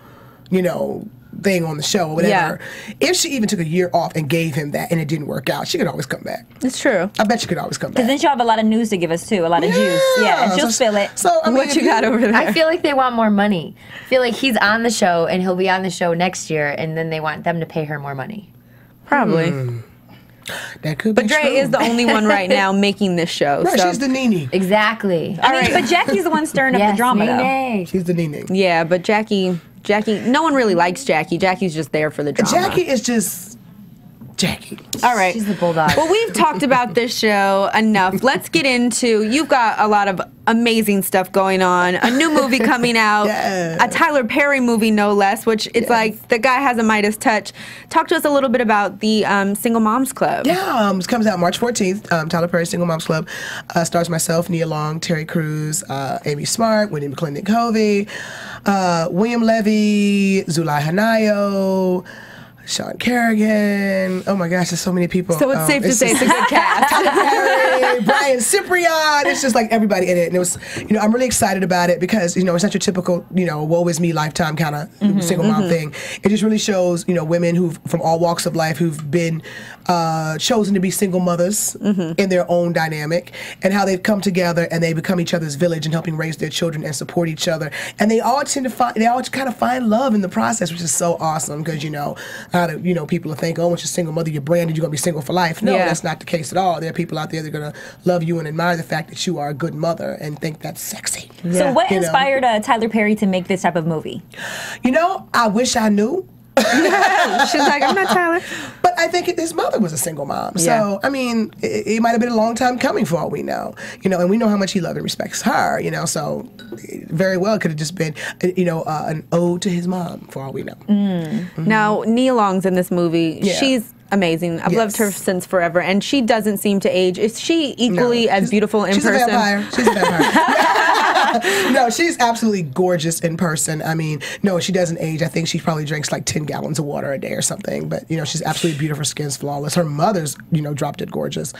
E: thing on the show or whatever. Yeah. If she even took a year off and gave him that and it didn't work out, she could always come back.
D: It's true.
E: I bet she could always come back.
C: Because then she'll have a lot of news to give us too, a lot of juice. Yeah, and she'll spill it.
E: So I mean,
D: what you got over there?
F: I feel like they want more money. I feel like he's on the show and he'll be on the show next year, and then they want them to pay her more money.
D: Probably.
E: That could be
D: But Drea
E: true.
D: is the only one right now making this show.
E: Right,
D: so.
E: she's the Nene.
F: Exactly.
C: But Jackie's the one stirring up the drama, though.
E: She's the Nene.
D: Yeah, but Jackie, no one really likes Jackie. Jackie's just there for the drama.
E: Jackie is just Jackie.
D: All right.
F: She's the bulldog.
D: Well, we've talked about this show enough. Let's get into, you've got a lot of amazing stuff going on. A new movie coming out. A Tyler Perry movie, no less, which it's like the guy has a Midas touch. Talk to us a little bit about the Single Moms Club.
E: Yeah, it comes out March 14th. Tyler Perry Single Moms Club stars myself, Nia Long, Terry Crews, Amy Smart, Whitney McClendon Covey, William Levy, Zulai Hanayo, Sean Kerrigan. Oh my gosh, there's so many people.
D: So it's safe to say it's a good cast.
E: Tyler Perry, Brian Cyprian. It's just like everybody in it. And it was, I'm really excited about it because, it's not your typical, woe is me lifetime kind of single mom thing. It just really shows, women who from all walks of life who've been chosen to be single mothers in their own dynamic and how they've come together and they become each other's village and helping raise their children and support each other. And they all kind of find love in the process, which is so awesome because, people will think, once you're a single mother, you're branded, you're going to be single for life. No, that's not the case at all. There are people out there that are going to love you and admire the fact that you are a good mother and think that's sexy.
C: Yeah. So what inspired Tyler Perry to make this type of movie?
E: I wish I knew.
D: She's like, I'm not Tyler.
E: But I think his mother was a single mom. So, I mean, it might have been a long time coming for all we know. And we know how much he loves and respects her, so very well could have just been, an ode to his mom for all we know.
D: Now, Nia Long's in this movie. Yeah. She's amazing. I've loved her since forever, and she doesn't seem to age. Is she equally as beautiful in person?
E: She's a vampire. She's a vampire. No, she's absolutely gorgeous in person. I mean, no, she doesn't age. I think she probably drinks like 10 gallons of water a day or something. But, she's absolutely beautiful. Her skin's flawless. Her mother's, drop dead gorgeous.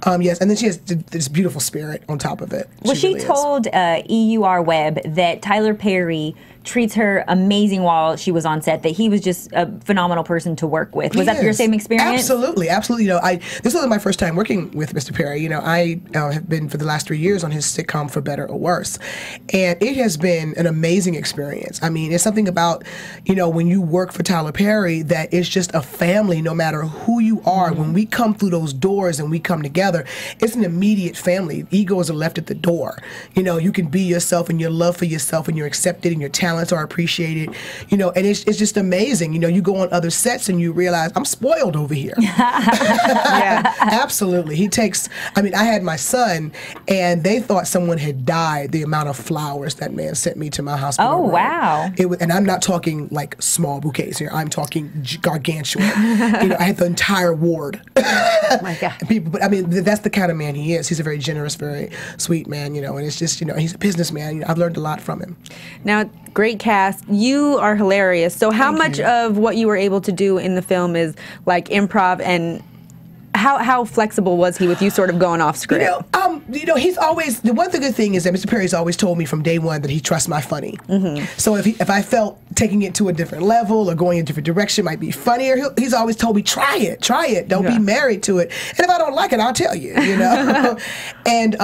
E: Yes, and then she has this beautiful spirit on top of it.
C: Well, she told EUR Web that Tyler Perry treats her amazing while she was on set, that he was just a phenomenal person to work with. Was that your same experience?
E: Absolutely, absolutely. You know, this wasn't my first time working with Mr. Perry. You know, I have been for the last 3 years on his sitcom For Better or Worse, and it has been an amazing experience. I mean, it's something about, you know, when you work for Tyler Perry, that it's just a family no matter who you are. When we come through those doors and we come together, it's an immediate family. Egos are left at the door. You know, you can be yourself, and your love for yourself, and you're accepted, and your talents are appreciated, you know, and it's just amazing. You know, you go on other sets and you realize I'm spoiled over here. Yeah, absolutely. He takes, I mean, I had my son and they thought someone had died, the amount of flowers that man sent me to my hospital room.
C: Wow.
E: And I'm not talking like small bouquets here. I'm talking gargantuan. You know, I had the entire ward.
F: Oh my God.
E: People, but I mean, that's the kind of man he is. He's a very generous, very sweet man, you know, and it's just, you know, he's a businessman. You know, I've learned a lot from him.
D: Now, great cast. You are hilarious. So how much of what you were able to do in the film is like improv, and how flexible was he with you sort of going off script?
E: You know, he's always, the one good thing is that Mr. Perry's always told me from day one that he trusts my funny. So if I felt taking it to a different level or going in a different direction might be funnier, he's always told me, try it. Don't be married to it. And if I don't like it, I'll tell you, you know. And,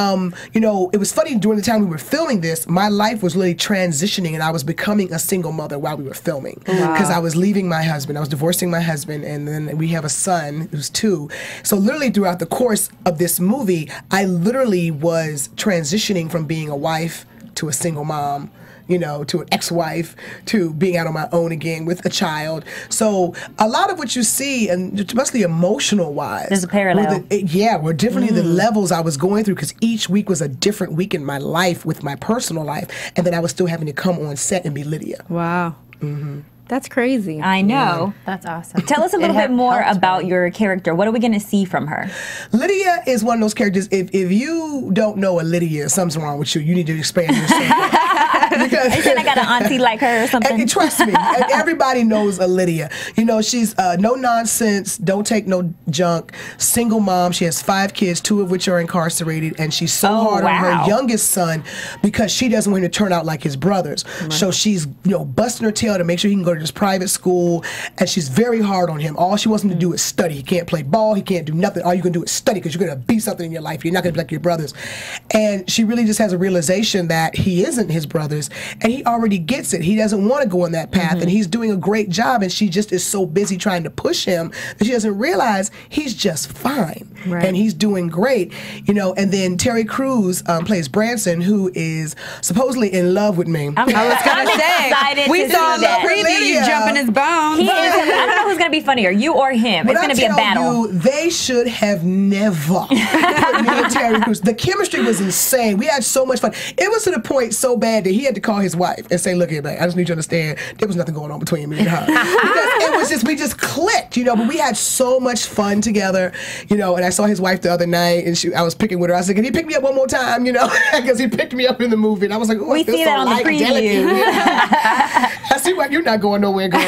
E: you know, it was funny during the time we were filming this, my life was really transitioning and I was becoming a single mother while we were filming. Because I was leaving my husband, I was divorcing my husband, and then we have a son who's 2. So literally throughout the course of this movie, I literally was transitioning from being a wife to a single mom, you know, to an ex-wife, to being out on my own again with a child. So a lot of what you see, and mostly emotional-wise,
C: there's a parallel.
E: Were definitely the levels I was going through, because each week was a different week in my life with my personal life, and then I was still having to come on set and be Lydia.
D: Wow. That's crazy.
C: I know.
F: Yeah. That's awesome.
C: Tell us a little bit more about your character. What are we going to see from her?
E: Lydia is one of those characters, if you don't know a Lydia, something's wrong with you. You need to expand yourself. Because
C: and then I got an auntie like her or something.
E: And trust me, everybody knows a Lydia. You know, she's no nonsense, don't take no junk, single mom. She has 5 kids, 2 of which are incarcerated, and she's so hard on her youngest son because she doesn't want him to turn out like his brothers. So she's, you know, busting her tail to make sure he can go to this private school, and she's very hard on him. All she wants him to do is study. He can't play ball, he can't do nothing. All you can do is study, because you're going to be something in your life. You're not going to be like your brothers. And she really just has a realization that he isn't his brothers, and he already gets it. He doesn't want to go on that path, and he's doing a great job, and she just is so busy trying to push him that she doesn't realize he's just fine, and he's doing great, you know. And then Terry Crews plays Branson, who is supposedly in love with me.
D: I was going to say, we saw the preview, you jumping his bones.
C: He is, I don't know who's going to be funnier, you or him. It's going to be a battle.
E: They should have never put me and Terry Crews. The chemistry was insane. We had so much fun. It was to the point so bad that he had to call his wife and say, look here, babe, I just need you to understand there was nothing going on between me and her. Because it was just, we just clicked, you know, but we had so much fun together, you know. And I saw his wife the other night, and I was picking with her. I said, can he pick me up one more time, you know, because he picked me up in the movie. And I was like, oh,
C: we see that on the preview.
E: I see why you're not going nowhere, girl.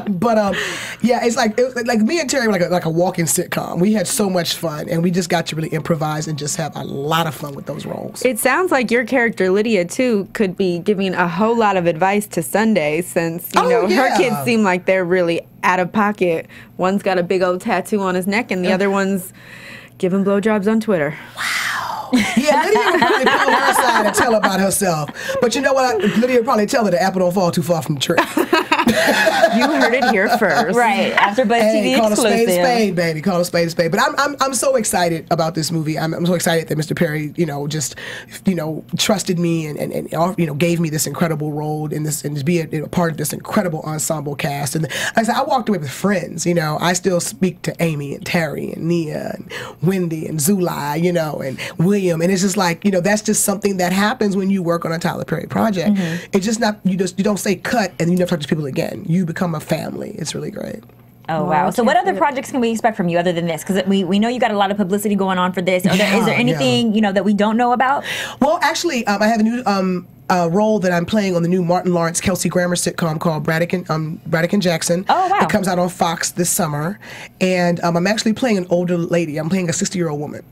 E: But yeah, it was like me and Terry were like a walking sitcom. We had so much fun, and we just got to really improvise and just have a lot of fun with those roles.
D: It sounds like your character Lydia too could be giving a whole lot of advice to Sunday, since you know her kids seem like they're really out of pocket. One's got a big old tattoo on his neck, and the other one's giving blowjobs on Twitter.
E: Wow. Yeah, Lydia would probably pull her aside and tell about herself. But you know what? Lydia would probably tell her the apple don't fall too far from the tree.
D: You heard it here first.
C: Right. AfterBuzz TV
E: call
C: exclusive.
E: A spade, baby. Call a spade. But I'm so excited about this movie. I'm so excited that Mr. Perry, you know, just, you know, trusted me and you know, gave me this incredible role in this, and to be a part of this incredible ensemble cast. And like I said, I walked away with friends. You know, I still speak to Amy and Terry and Nia and Wendy and Zulai, you know, and William. And it's just like, you know, that's just something that happens when you work on a Tyler Perry project. It's just not, you don't say cut and you never talk to people again. You become a family. It's really great.
C: Oh, wow. So what other projects can we expect from you other than this? Because we know you got a lot of publicity going on for this. Is there anything, you know, that we don't know about?
E: Well, actually, I have a new role that I'm playing on the new Martin Lawrence Kelsey Grammer sitcom called Braddock and Jackson.
C: Oh, wow.
E: It comes out on Fox this summer. And I'm actually playing an older lady. I'm playing a 60-year-old woman.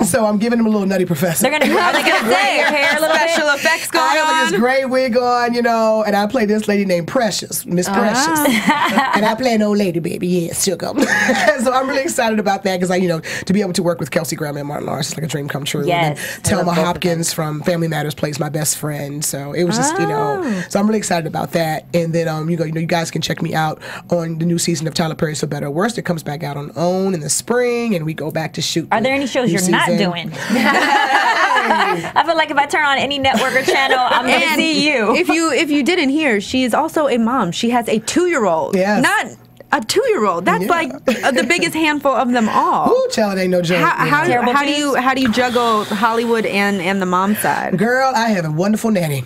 E: So I'm giving them a little nutty professor.
C: Are they gonna say your hair a little
D: Special effects going
E: I have this gray wig on, and I play this lady named Precious, Miss Precious. And I play an old lady, baby. Yeah, sugar. So I'm really excited about that because to be able to work with Kelsey Grammer and Martin Lawrence is like a dream come true.
C: Yes.
E: And Thelma Hopkins from Family Matters plays my best friend. So it was just, so I'm really excited about that. And then, you guys can check me out on the new season of Tyler Perry's For Better or Worse. It comes back out on OWN in the spring, and we go back to shoot.
C: Are there any shows you're not doing? I feel like if I turn on any network or channel, I'm going to see you.
D: If you didn't hear, she is also a mom. She has a 2-year-old.
E: Yes.
D: Not a 2-year-old. That's like the biggest handful of them all.
E: Ooh, child, ain't no joke.
D: How do you juggle Hollywood and the mom side?
E: Girl, I have a wonderful nanny.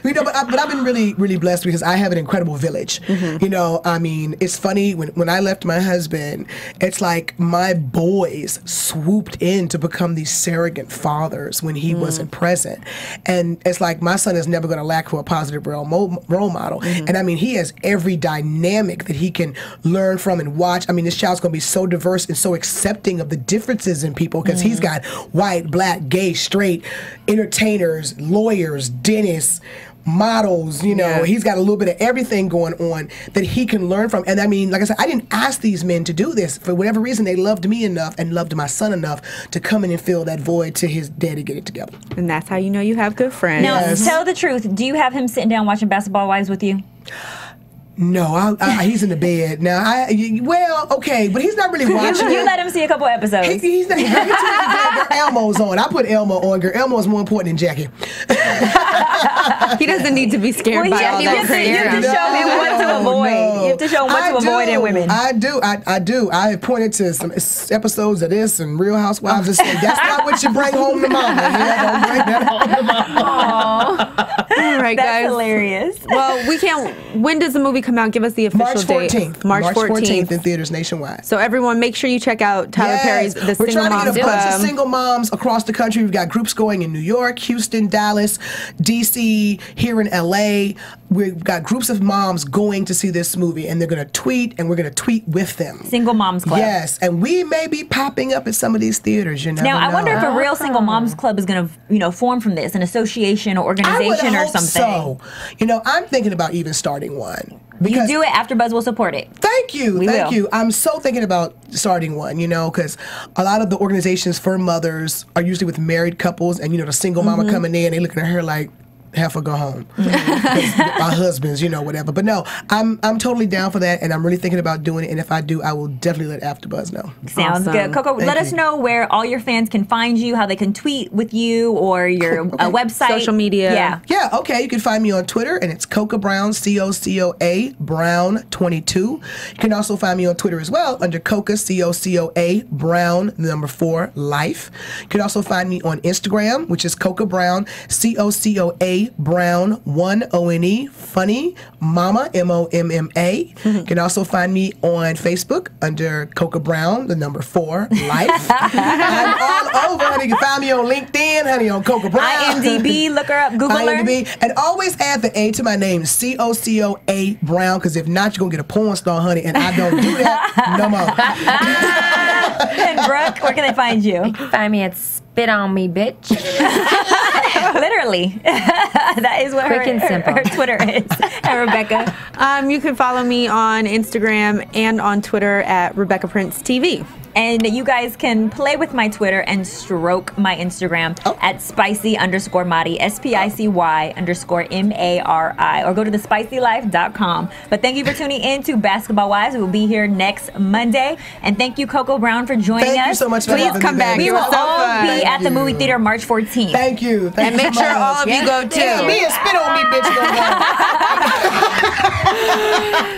E: But I've been really, really blessed because I have an incredible village. It's funny when I left my husband, it's like my boys swooped in to become these surrogate fathers when he wasn't present. And it's like my son is never going to lack for a positive role model. And he has every dynamic that he can learn from and watch. This child's going to be so diverse and so accepting of the differences in people because he's got white, black, gay, straight, entertainers, lawyers, dentists, models, he's got a little bit of everything going on that he can learn from. And like I said, I didn't ask these men to do this. For whatever reason, they loved me enough and loved my son enough to come in and fill that void till his daddy get it together.
D: And that's how you know you have good friends.
C: Now, tell the truth. Do you have him sitting down watching Basketball Wives with you?
E: No, he's in the bed now. Okay, but he's not really watching.
C: You let him see a couple episodes.
E: He's not. Elmo's on. I put Elmo on. Girl, Elmo's more important than Jackie.
D: He doesn't need to be scared by all that.
C: You have to show him what to avoid.
E: No.
C: You have to show him what to avoid in women.
E: I do. I have pointed to some episodes of this and Real Housewives and said, that's not what you bring home to mama. Don't bring that home to mama.
D: All right,
C: That's
D: guys.
C: hilarious.
D: Well, we can't. When does the movie come out? Give us the official date.
E: March 14th in theaters nationwide.
D: So everyone, make sure you check out Tyler Perry's The
E: We're
D: Single
E: trying
D: Moms
E: to get a bunch of
D: Club.
E: single moms across the country. We've got groups going in New York, Houston, Dallas, DC, here in LA. We've got groups of moms going to see this movie, and they're going to tweet, and we're going to tweet with them.
C: Single Moms Club.
E: Yes, and we may be popping up at some of these theaters.
C: Now, I wonder if a real Single Moms Club is going to, form from this, an association or organization or something.
E: So, I'm thinking about even starting one.
C: Because you do it, AfterBuzz will support it.
E: Thank you. Thank you. I'm so thinking about starting one, because a lot of the organizations for mothers are usually with married couples, and, the single mama coming in, they looking at her like, have to go home. My husband's, whatever. But no, I'm totally down for that, and I'm really thinking about doing it. And if I do, I will definitely let AfterBuzz know.
C: Sounds good. Coco, let us know where all your fans can find you, how they can tweet with you, or your website.
D: Social media.
E: Yeah, okay. You can find me on Twitter, and it's Coco Brown, COCOA, Brown 22. You can also find me on Twitter as well under Coca, COCOA, Brown, number 4, Life. You can also find me on Instagram, which is Coco Brown, COCOA, Brown 1 ONE, funny mama MOMMA. You can also find me on Facebook under Coco Brown, the number 4 Life. I'm all over, honey. You can find me on LinkedIn, honey, on Coco Brown.
C: IMDb, look her up, Google her.
E: IMDb, and always add the A to my name, COCOA Brown, because if not, you're gonna get a porn star, honey, and I don't do that no more.
C: And Brooke, where can they find you?
F: You can find me at Spit On Me, bitch.
C: Literally. That is what
F: Quick and simple.
C: her Twitter is. And Rebecca?
D: You can follow me on Instagram and on Twitter at Rebecca Prince TV.
C: And you guys can play with my Twitter and stroke my Instagram at Spicy_Mari, SPICY_MARI, or go to thespicylife.com. But thank you for tuning in to Basketball Wives. We will be here next Monday. And thank you, Coco Brown, for joining us.
E: Thank you so much for having me.
D: Please come back.
C: We
D: It
C: will
D: was so
C: all
D: fun.
C: be at the movie theater March 14th.
E: Thank you.
D: And make sure all of you go too.
E: Yeah, me and Spit On Me,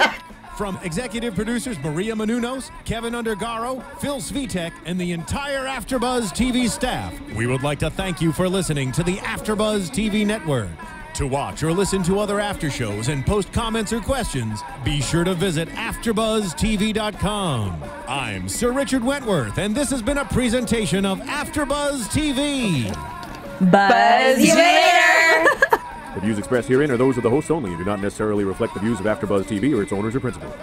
E: bitch.
A: From executive producers Maria Menounos, Kevin Undergaro, Phil Svitek, and the entire AfterBuzz TV staff, we would like to thank you for listening to the AfterBuzz TV network. To watch or listen to other after shows and post comments or questions, be sure to visit AfterBuzzTV.com. I'm Sir Richard Wentworth, and this has been a presentation of AfterBuzz TV.
C: Buzz you later.
G: The views expressed herein are those of the hosts only and do not necessarily reflect the views of AfterBuzz TV or its owners or principals.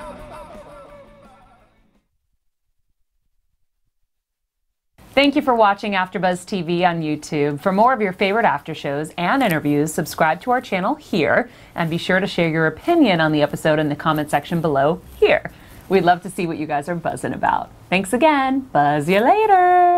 H: Thank you for watching AfterBuzz TV on YouTube. For more of your favorite after shows and interviews, subscribe to our channel here, and be sure to share your opinion on the episode in the comment section below here. We'd love to see what you guys are buzzing about. Thanks again. Buzz you later.